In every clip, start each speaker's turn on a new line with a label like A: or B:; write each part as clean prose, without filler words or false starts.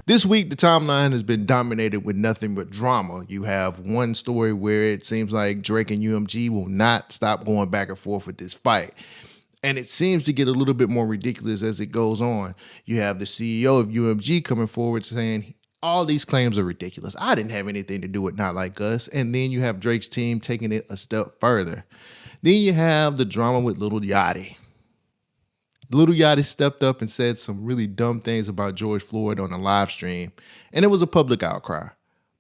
A: This week, the timeline has been dominated with nothing but drama. You have one story where it seems like Drake and UMG will not stop going back and forth with this fight. And it seems to get a little bit more ridiculous as it goes on. You have the CEO of UMG coming forward saying, all these claims are ridiculous. I didn't have anything to do with Not Like Us. And then you have Drake's team taking it a step further. Then you have the drama with Lil Yachty. Lil Yachty stepped up and said some really dumb things about George Floyd on a live stream, and it was a public outcry.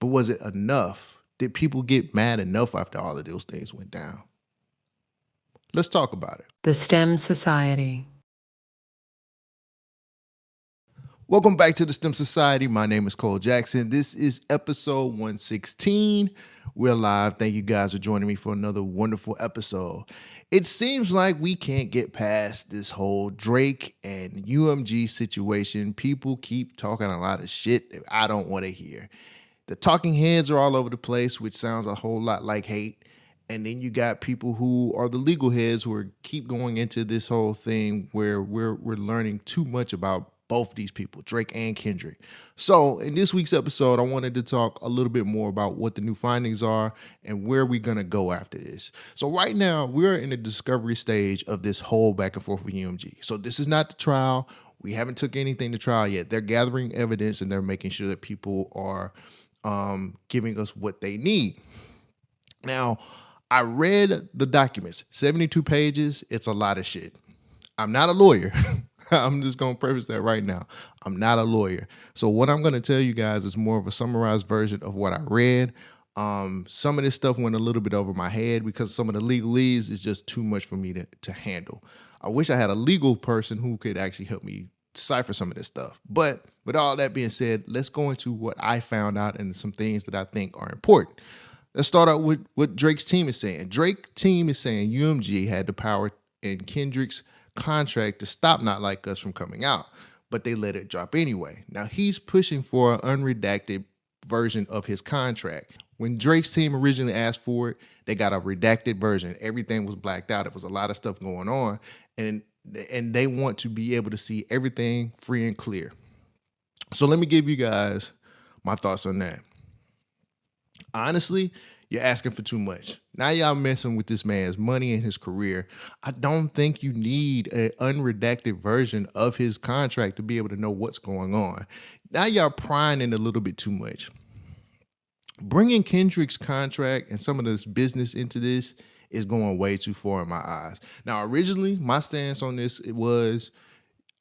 A: But was it enough? Did people get mad enough after all of those things went down? Let's talk about it.
B: The STEM Society.
A: Welcome back to the STEM Society. My name is Cole Jackson. This is episode 116. We're live. Thank you guys for joining me for another wonderful episode. It seems like we can't get past this whole Drake and UMG situation. People keep talking a lot of shit that I don't want to hear. The talking heads are all over the place, which sounds a whole lot like hate. And then you got people who are the legal heads who keep going into this whole thing where we're learning too much about both these people, Drake and Kendrick. So in this week's episode, I wanted to talk a little bit more about what the new findings are and where we're going to go after this. So right now, we're in the discovery stage of this whole back and forth with UMG. So this is not the trial. We haven't took anything to trial yet. They're gathering evidence and they're making sure that people are giving us what they need. Now, I read the documents, 72 pages. It's a lot of shit. I'm not a lawyer. I'm just going to preface that right now. I'm not a lawyer. So what I'm going to tell you guys is more of a summarized version of what I read. Some of this stuff went a little bit over my head because some of the legalese is just too much for me to handle. I wish I had a legal person who could actually help me decipher some of this stuff. But with all that being said, let's go into what I found out and some things that I think are important. Let's start out with what Drake's team is saying. Drake's team is saying UMG had the power in Kendrick's contract to stop Not Like Us from coming out, but they let it drop anyway. Now he's pushing for an unredacted version of his contract. When Drake's team originally asked for it, they got a redacted version. Everything was blacked out. It was a lot of stuff going on, and they want to be able to see everything free and clear. So let me give you guys my thoughts on that. Honestly, you're asking for too much. Now y'all messing with this man's money and his career. I don't think you need an unredacted version of his contract to be able to know what's going on. Now y'all prying in a little bit too much. Bringing Kendrick's contract and some of this business into this is going way too far in my eyes. Now, originally, my stance on this,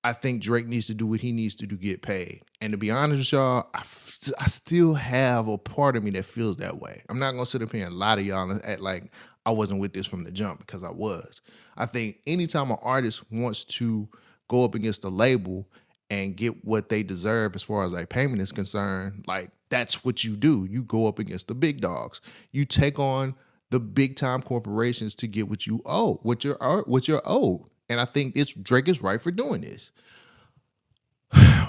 A: I think Drake needs to do what he needs to do to get paid. And to be honest with y'all, I still have a part of me that feels that way. I'm not going to sit up here and lie to y'all and act like I wasn't with this from the jump, because I was. I think anytime an artist wants to go up against the label and get what they deserve as far as like payment is concerned, like that's what you do. You go up against the big dogs. You take on the big time corporations to get what you owe, what you're owed. And I think Drake is right for doing this.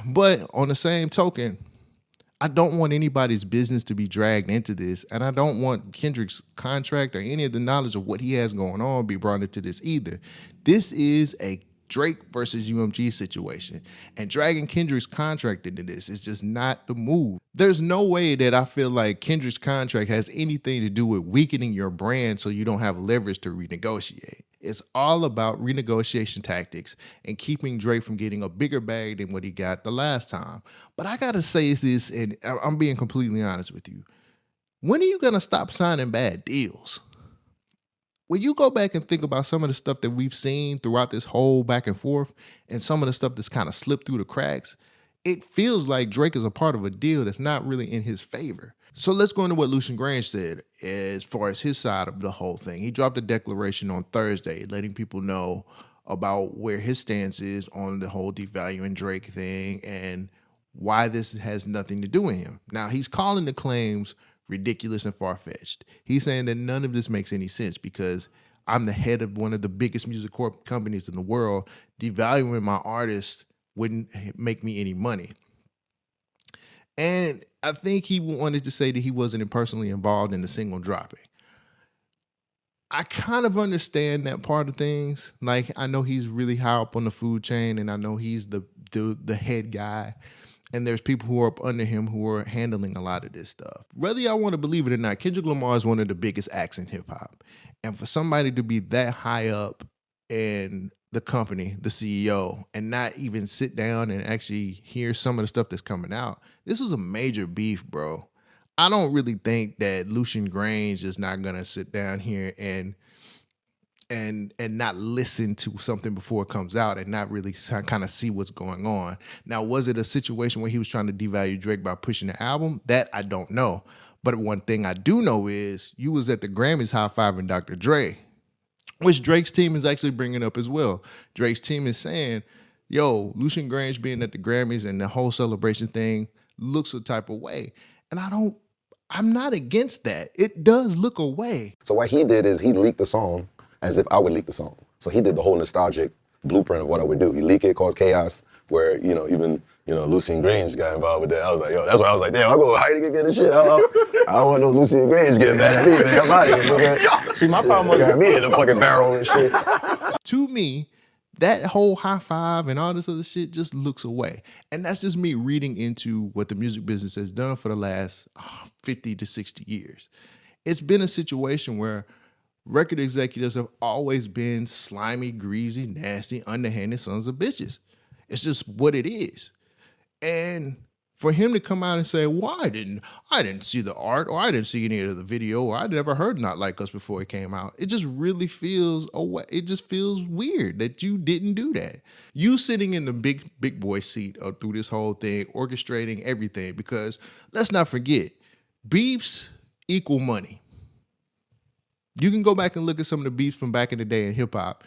A: But on the same token, I don't want anybody's business to be dragged into this. And I don't want Kendrick's contract or any of the knowledge of what he has going on be brought into this either. This is a Drake versus UMG situation. And dragging Kendrick's contract into this is just not the move. There's no way that I feel like Kendrick's contract has anything to do with weakening your brand so you don't have leverage to renegotiate. It's all about renegotiation tactics and keeping Drake from getting a bigger bag than what he got the last time. But I gotta say this, and I'm being completely honest with you. When are you gonna stop signing bad deals? When you go back and think about some of the stuff that we've seen throughout this whole back and forth and some of the stuff that's kind of slipped through the cracks, it feels like Drake is a part of a deal that's not really in his favor. So let's go into what Lucian Grainge said as far as his side of the whole thing. He dropped a declaration on Thursday letting people know about where his stance is on the whole devaluing Drake thing and why this has nothing to do with him. Now, he's calling the claims ridiculous and far-fetched. He's saying that none of this makes any sense because I'm the head of one of the biggest music companies in the world. Devaluing my artist wouldn't make me any money. And I think he wanted to say that he wasn't personally involved in the single dropping. I kind of understand that part of things. Like, I know he's really high up on the food chain, and I know he's the head guy. And there's people who are up under him who are handling a lot of this stuff. Whether y'all want to believe it or not, Kendrick Lamar is one of the biggest acts in hip hop. And for somebody to be that high up in the company, the CEO, and not even sit down and actually hear some of the stuff that's coming out, this was a major beef, bro. I don't really think that Lucian Grainge is not gonna sit down here and not listen to something before it comes out and not really kind of see what's going on. Now, was it a situation where he was trying to devalue Drake by pushing the album? That I don't know. But one thing I do know is you was at the Grammys high-fiving Dr. Dre, which Drake's team is actually bringing up as well. Drake's team is saying, yo, Lucian Grainge being at the Grammys and the whole celebration thing looks a type of way. And I'm not against that. It does look a way.
B: So what he did is he leaked the song as if I would leak the song. So he did the whole nostalgic blueprint of what I would do. He leak it, cause chaos, where, even, Lucian Grainge got involved with that. I was like, yo, that's why I was like, damn, I go hide to get this shit. I don't want no Lucian Grainge getting mad at me, man. I'm out of here, man. See, my problem was got me in the fucking barrel and shit.
A: To me, that whole high five and all this other shit just looks away. And that's just me reading into what the music business has done for the last 50 to 60 years. It's been a situation where record executives have always been slimy, greasy, nasty, underhanded sons of bitches. It's just what it is. And for him to come out and say, well, I didn't see the art, or I didn't see any of the video, or I never heard Not Like Us before it came out. It just really feels away. It just feels weird that you didn't do that. You sitting in the big boy seat through this whole thing, orchestrating everything, because let's not forget, beefs equal money. You can go back and look at some of the beefs from back in the day in hip hop.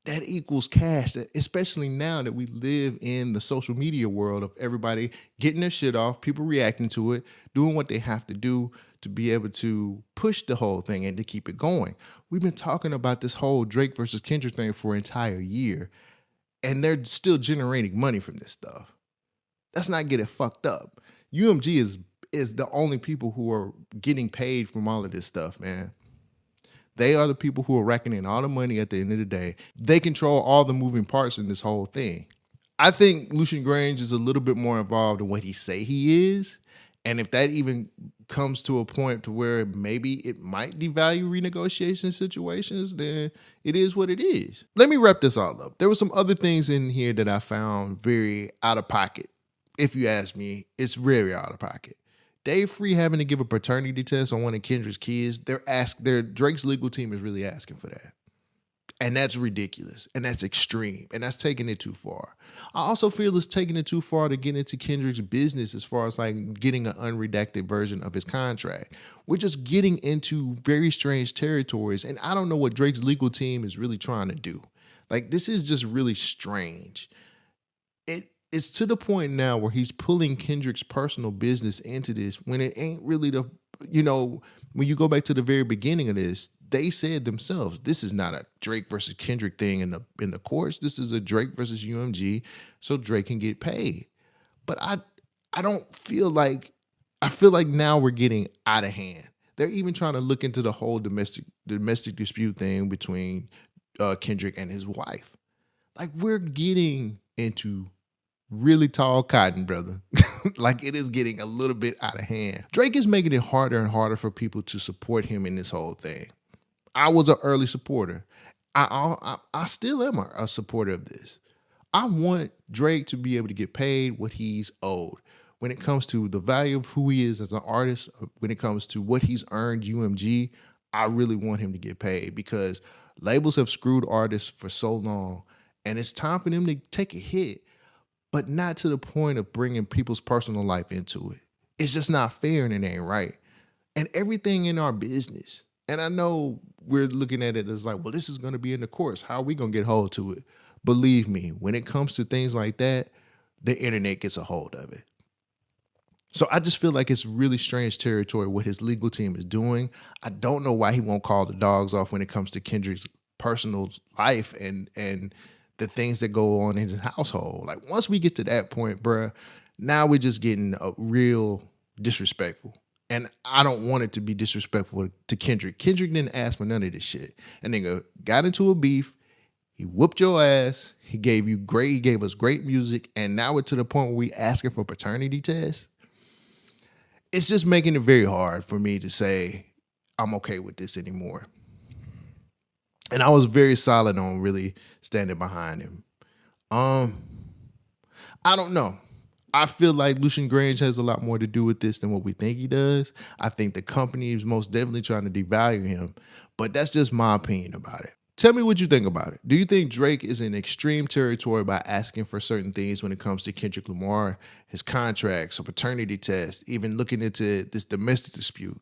A: That equals cash, especially now that we live in the social media world of everybody getting their shit off, people reacting to it, doing what they have to do to be able to push the whole thing and to keep it going. We've been talking about this whole Drake versus Kendrick thing for an entire year, and they're still generating money from this stuff. Let's not get it fucked up. UMG is the only people who are getting paid from all of this stuff, man. They are the people who are racking in all the money at the end of the day. They control all the moving parts in this whole thing. I think Lucian Grainge is a little bit more involved in what he say he is. And if that even comes to a point to where maybe it might devalue renegotiation situations, then it is what it is. Let me wrap this all up. There were some other things in here that I found very out of pocket. If you ask me, it's very out of pocket. Dave Free having to give a paternity test on one of Kendrick's kids, Drake's legal team is really asking for that. And that's ridiculous. And that's extreme. And that's taking it too far. I also feel it's taking it too far to get into Kendrick's business as far as like getting an unredacted version of his contract. We're just getting into very strange territories. And I don't know what Drake's legal team is really trying to do. Like, this is just really strange. It's to the point now where he's pulling Kendrick's personal business into this when it ain't really when you go back to the very beginning of this, they said themselves, this is not a Drake versus Kendrick thing in the courts. This is a Drake versus UMG, so Drake can get paid. But I don't feel like, I feel like now we're getting out of hand. They're even trying to look into the whole domestic dispute thing between Kendrick and his wife. Like, we're getting into really tall cotton, brother. Like, it is getting a little bit out of hand. Drake is making it harder and harder for people to support him in this whole thing. I was an early supporter. I still am a supporter of this. I want Drake to be able to get paid what he's owed. When it comes to the value of who he is as an artist, when it comes to what he's earned UMG, I really want him to get paid because labels have screwed artists for so long, and it's time for them to take a hit, but not to the point of bringing people's personal life into it. It's just not fair and it ain't right. And everything in our business, and I know we're looking at it as like, well, this is going to be in the courts. How are we going to get hold to it? Believe me, when it comes to things like that, the internet gets a hold of it. So I just feel like it's really strange territory what his legal team is doing. I don't know why he won't call the dogs off when it comes to Kendrick's personal life and the things that go on in his household. Like, once we get to that point, bruh, now we're just getting real disrespectful. And I don't want it to be disrespectful to Kendrick. Kendrick didn't ask for none of this shit. And nigga got into a beef. He whooped your ass. He gave us great music, and now we're to the point where we asking for paternity tests. It's just making it very hard for me to say I'm okay with this anymore. And I was very solid on really standing behind him. I don't know. I feel like Lucian Grainge has a lot more to do with this than what we think he does. I think the company is most definitely trying to devalue him, but that's just my opinion about it. Tell me what you think about it. Do you think Drake is in extreme territory by asking for certain things when it comes to Kendrick Lamar, his contracts, a paternity test, even looking into this domestic dispute?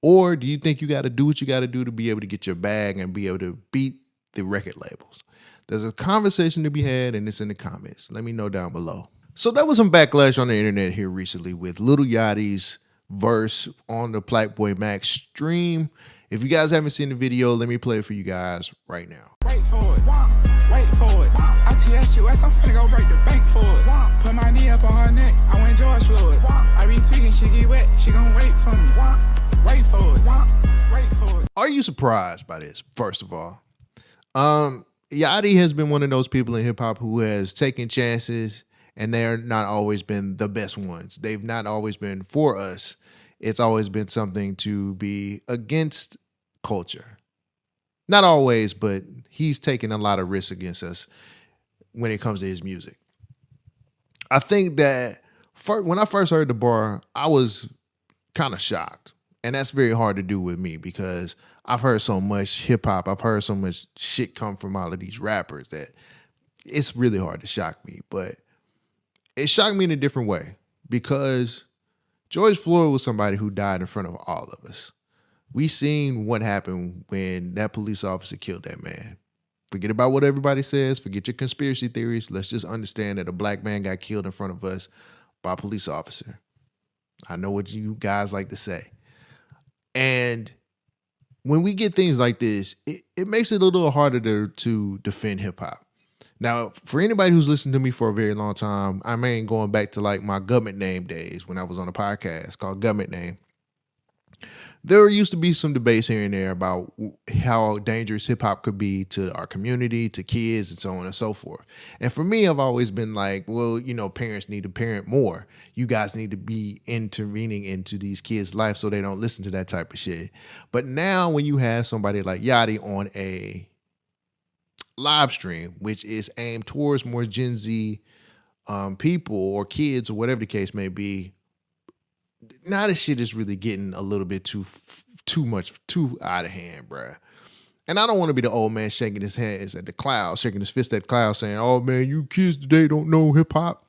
A: Or do you think you got to do what you got to do to be able to get your bag and be able to beat the record labels? There's a conversation to be had, and it's in the comments. Let me know down below. So there was some backlash on the internet here recently with Lil Yachty's verse on the Black Boy Max stream. If you guys haven't seen the video, let me play it for you guys right now.
C: Wait for it, wait for it. I TS you, I'm finna go break the bank for it. Put my knee up on her neck, I went George Floyd. I be tweaking, she get wet, she gon' wait for me. Wait for it, wait for it.
A: Are you surprised by this, first of all? Yachty has been one of those people in hip hop who has taken chances, and they're not always been the best ones. They've not always been for us. It's always been something to be against culture. Not always, but he's taken a lot of risks against us when it comes to his music. I think that when I first heard the bar, I was kind of shocked. And that's very hard to do with me because I've heard so much hip hop. I've heard so much shit come from all of these rappers that it's really hard to shock me. But it shocked me in a different way because George Floyd was somebody who died in front of all of us. We seen what happened when that police officer killed that man. Forget about what everybody says. Forget your conspiracy theories. Let's just understand that a black man got killed in front of us by a police officer. I know what you guys like to say. And when we get things like this, it makes it a little harder to defend hip hop. Now, for anybody who's listened to me for a very long time, I mean, going back to like my government name days when I was on a podcast called Government Name, there used to be some debates here and there about how dangerous hip hop could be to our community, to kids, and so on and so forth. And for me, I've always been like, well, you know, parents need to parent more. You guys need to be intervening into these kids' life so they don't listen to that type of shit. But now when you have somebody like Yachty on a live stream, which is aimed towards more Gen Z people or kids or whatever the case may be, now this shit is really getting a little bit too out of hand, bruh. And I don't want to be the old man shaking his hands at the clouds, shaking his fist at the clouds saying, oh man, you kids today don't know hip hop.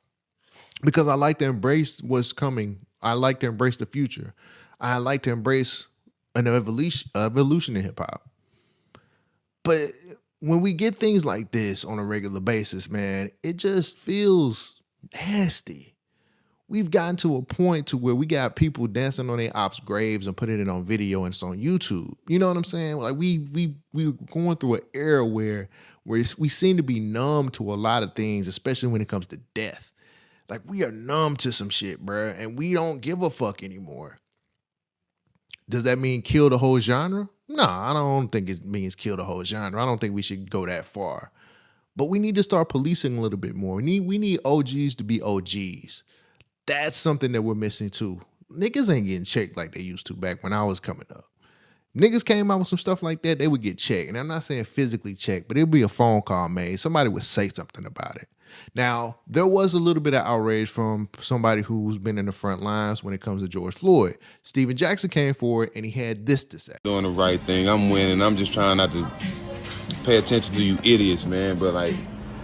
A: Because I like to embrace what's coming. I like to embrace the future. I like to embrace an evolution in hip hop. But when we get things like this on a regular basis, man, it just feels nasty. We've gotten to a point to where we got people dancing on their ops' graves and putting it on video and it's on YouTube. You know what I'm saying? Like we're going through an era where we seem to be numb to a lot of things, especially when it comes to death. Like we are numb to some shit, bruh, and we don't give a fuck anymore. Does that mean kill the whole genre? No, I don't think it means kill the whole genre. I don't think we should go that far. But we need to start policing a little bit more. We need OGs to be OGs. That's something that we're missing too. Niggas ain't getting checked like they used to back when I was coming up. Niggas came out with some stuff like that, they would get checked. And I'm not saying physically checked, but it'd be a phone call made. Somebody would say something about it. Now, there was a little bit of outrage from somebody who's been in the front lines when it comes to George Floyd. Steven Jackson came forward and he had this to say.
D: Doing the right thing. I'm winning. I'm just trying not to pay attention to you idiots, man. But, like,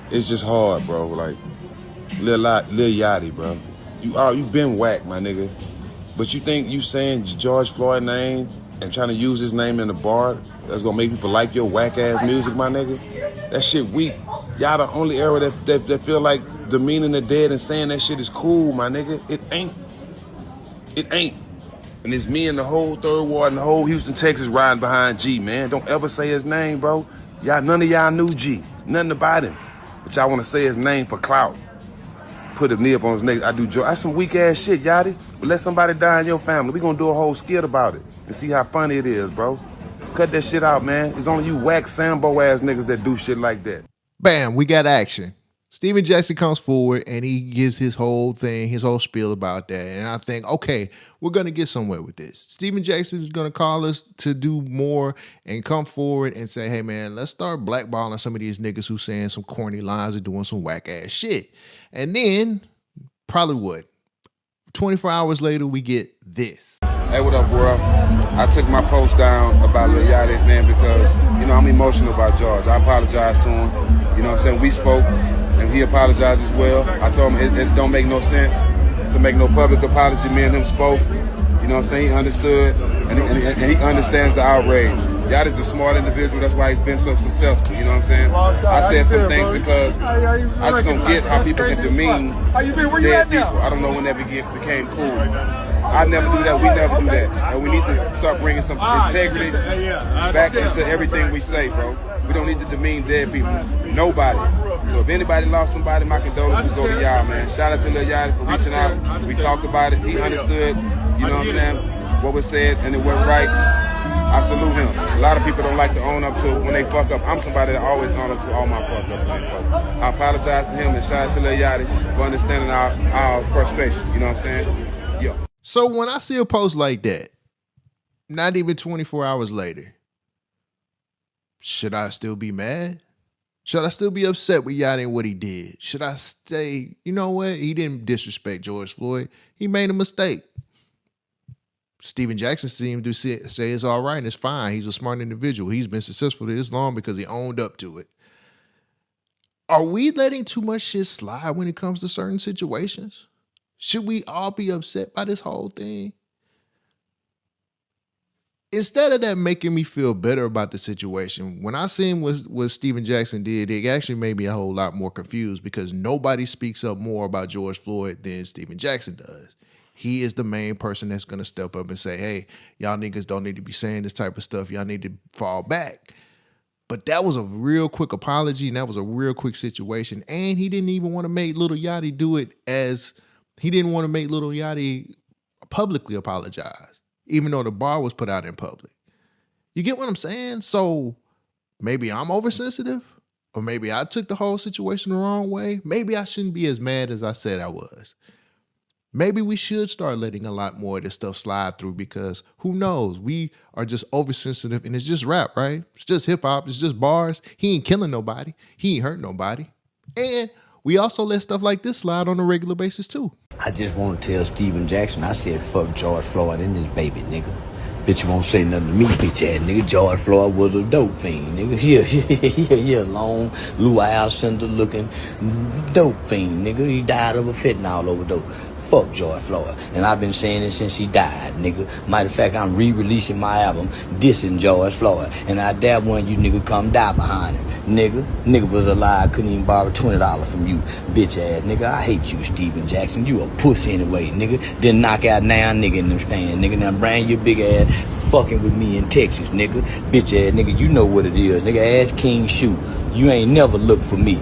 D: it's just hard, bro. Like, Lil Yachty, bro. You've been whack, my nigga. But you think you saying George Floyd name and trying to use his name in the bar that's gonna make people like your whack-ass music, my nigga? That shit weak. Y'all the only era that feel like demeaning the dead and saying that shit is cool, my nigga. It ain't. It ain't. And it's me and the whole Third Ward and the whole Houston, Texas riding behind G, man. Don't ever say his name, bro. None of y'all knew G. Nothing about him. But y'all wanna say his name for clout. Put a knee up on his neck. That's some weak ass shit, Yachty. But let somebody die in your family. We gonna do a whole skit about it and see how funny it is, bro. Cut that shit out, man. It's only you whack Sambo ass niggas that do shit like that.
A: Bam, we got action. Steven Jackson comes forward and he gives his whole thing, his whole spiel about that. And I think, okay, we're going to get somewhere with this. Steven Jackson is going to call us to do more and come forward and say, hey, man, let's start blackballing some of these niggas who saying some corny lines and doing some whack ass shit. And then, probably what? 24 hours later, we get this.
D: Hey, what up, bro? I took my post down about Lil Yachty, man, because, I'm emotional about George. I apologize to him. You know what I'm saying? We spoke, and he apologized as well. I told him it don't make no sense to make no public apology. Me and him spoke. You know what I'm saying? He understood, and he understands the outrage. Yachty's a smart individual. That's why he's been so successful. You know what I'm saying? I said some things because I just don't get how people can demean dead people. I don't know when that became cool. I never do that. We never do that. And we need to start bringing some integrity back into everything we say, bro. We don't need to demean dead people. Nobody. So if anybody lost somebody, my condolences go to y'all, man. Shout out to Lil Yachty for reaching out. We talked about it. He understood, you know what I'm saying, what was said, and it went right. I salute him. A lot of people don't like to own up to when they fuck up. I'm somebody that always own up to all my fuck up things. So I apologize to him and shout out to Lil Yachty for understanding our frustration. You know what I'm saying? Yo.
A: So when I see a post like that, not even 24 hours later, should I still be mad? Should I still be upset with Yachty and what he did? Should I say, you know what? He didn't disrespect George Floyd. He made a mistake. Steven Jackson seemed to say it's all right and it's fine. He's a smart individual. He's been successful this long because he owned up to it. Are we letting too much shit slide when it comes to certain situations? Should we all be upset by this whole thing? Instead of that making me feel better about the situation, when I seen what Steven Jackson did, it actually made me a whole lot more confused because nobody speaks up more about George Floyd than Steven Jackson does. He is the main person that's going to step up and say, hey, y'all niggas don't need to be saying this type of stuff. Y'all need to fall back. But that was a real quick apology and that was a real quick situation. And he didn't even want to make Lil Yachty do it he didn't want to make Lil Yachty publicly apologize, even though the bar was put out in public. You get what I'm saying? So maybe I'm oversensitive, or maybe I took the whole situation the wrong way. Maybe I shouldn't be as mad as I said I was. Maybe we should start letting a lot more of this stuff slide through because who knows? We are just oversensitive and it's just rap, right? It's just hip hop. It's just bars. He ain't killing nobody. He ain't hurt nobody. And we also let stuff like this slide on a regular basis too.
E: I just want to tell Steven Jackson, I said fuck George Floyd and this baby, nigga. Bitch, you won't say nothing to me, bitch ass nigga. George Floyd was a dope fiend, nigga. He a long, Blue Isle Center looking dope fiend, nigga. He died of a fentanyl overdose. Fuck George Floyd. And I've been saying it since he died, nigga. Matter of fact, I'm re-releasing my album, dissing George Floyd. And I dare one of you nigga come die behind him, nigga. Nigga was alive, couldn't even borrow $20 from you, bitch ass nigga. I hate you, Steven Jackson. You a pussy anyway, nigga. Then knock out now nigga in them stand, nigga. Now bring your big ass fucking with me in Texas, nigga. Bitch ass nigga, you know what it is, nigga. Ask King Shoot. You ain't never looked for me.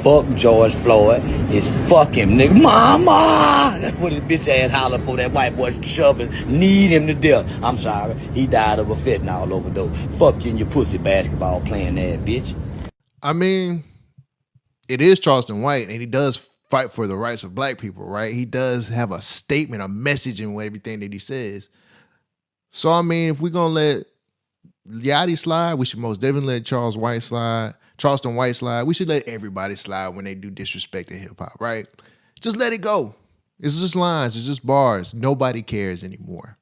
E: Fuck George Floyd. It's fuck him, nigga. Mama! That's what his bitch ass holler for. That white boy shoving, need him to death. I'm sorry. He died of a fentanyl overdose. Fuck you and your pussy basketball playing ass, bitch.
A: I mean, it is Charleston White, and he does fight for the rights of black people, right? He does have a statement, a message in everything that he says. So, I mean, if we're going to let Yachty slide, we should most definitely let Charleston White slide. We should let everybody slide when they do disrespect in hip-hop, right? Just let it go. It's just lines. It's just bars. Nobody cares anymore.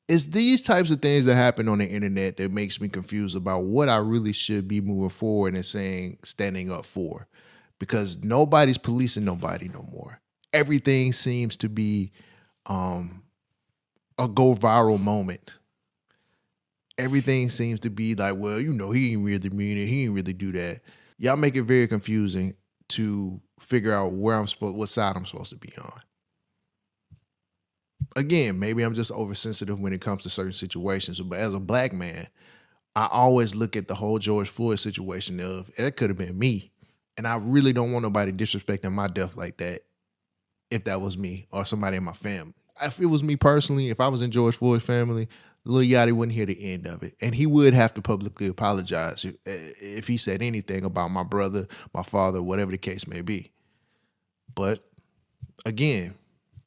A: It's these types of things that happen on the internet that makes me confused about what I really should be moving forward and standing up for. Because nobody's policing nobody no more. Everything seems to be a go viral moment. Everything seems to be like, well, you know, he ain't really mean it. He ain't really do that. Y'all make it very confusing to figure out what side I'm supposed to be on. Again, maybe I'm just oversensitive when it comes to certain situations, but as a black man, I always look at the whole George Floyd situation of, it could have been me. And I really don't want nobody disrespecting my death like that if that was me or somebody in my family. If it was me personally, if I was in George Floyd's family, Lil Yachty wouldn't hear the end of it. And he would have to publicly apologize if he said anything about my brother, my father, whatever the case may be. But again,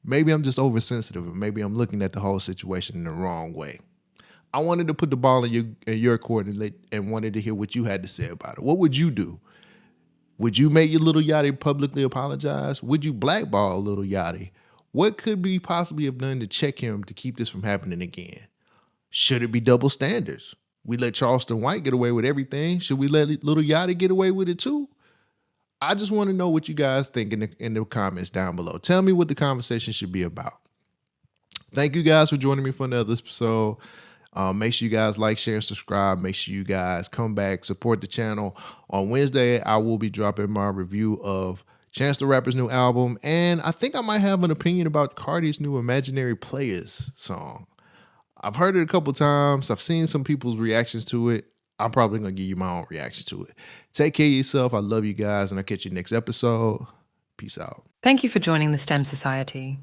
A: maybe I'm just oversensitive, or maybe I'm looking at the whole situation in the wrong way. I wanted to put the ball in your court and wanted to hear what you had to say about it. What would you do? Would you make your Lil Yachty publicly apologize? Would you blackball Lil Yachty? What could be possibly have done to check him to keep this from happening again? Should it be double standards? We let Charleston White get away with everything. Should we let Lil Yachty get away with it too? I just want to know what you guys think in the comments down below. Tell me what the conversation should be about. Thank you guys for joining me for another episode. Make sure you guys like, share, and subscribe. Make sure you guys come back, support the channel. On Wednesday, I will be dropping my review of Chance the Rapper's new album, and I think I might have an opinion about Cardi's new Imaginary Players song. I've heard it a couple times. I've seen some people's reactions to it. I'm probably going to give you my own reaction to it. Take care of yourself. I love you guys, and I'll catch you next episode. Peace out.
F: Thank you for joining the STEM Society.